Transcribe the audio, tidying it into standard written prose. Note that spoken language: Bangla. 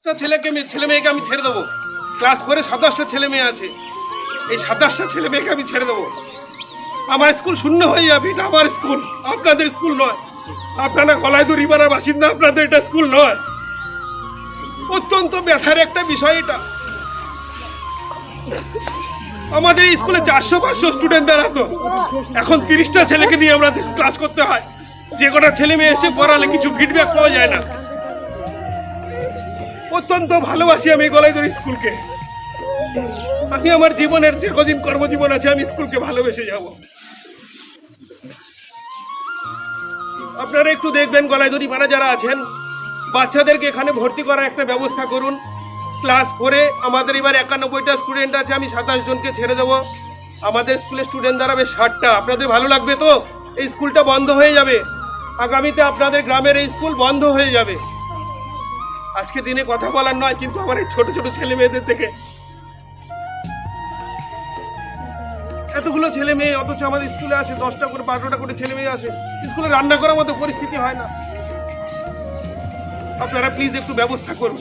ছেলে মেয়েকে আমি ছেড়ে দেবো। ক্লাস 4-এ 27টা ছেলে মেয়ে আছে, এই 27টা ছেলে মেয়েকে আমি ছেড়ে দেবো? আমার স্কুল শূন্য হয়ে যাবে। এটা আমার স্কুল, আপনাদের স্কুল নয়। আপনারা গলায় দড়ি মারার বাসিন্দা, আপনাদের এটা স্কুল নয়। অত্যন্ত ব্যথার একটা বিষয় এটা। আমাদের স্কুলে 400-500 স্টুডেন্ট দাঁড়াতো, এখন 30টা ছেলেকে নিয়ে আমরা ক্লাস করতে হয়। যে কটা ছেলে মেয়ে এসে পড়ালে কিছু ফিডব্যাক পাওয়া যায় না। অত্যন্ত ভালোবাসি আমি গলাইদড়ি স্কুলকে। আমি আমার জীবনের যে কদিন কর্মজীবন আছে আমি স্কুলকে ভালোবেসে যাব। আপনারা একটু দেখবেন গলাইদড়ি পাড়া যারা আছেন, বাচ্চাদেরকে এখানে ভর্তি করার একটা ব্যবস্থা করুন। ক্লাস 4-এ আমাদের এবার 91টা স্টুডেন্ট আছে, আমি 27 জনকে ছেড়ে দেবো। আমাদের স্কুলে স্টুডেন্ট দাঁড়াবে 60টা। আপনাদের ভালো লাগবে তো? এই স্কুলটা বন্ধ হয়ে যাবে আগামীতে, আপনাদের গ্রামের এই স্কুল বন্ধ হয়ে যাবে। আজকে দিনে কথা বলার নয়, কিন্তু আমার এই ছোট ছোট ছেলে মেয়েদের থেকে এতগুলো ছেলে মেয়ে, অথচ আমাদের স্কুলে আসে 10টা করে 12টা করে ছেলে মেয়ে আসে, স্কুলে রান্না করার মতো পরিস্থিতি হয় না। আপনারা প্লিজ একটু ব্যবস্থা করুন।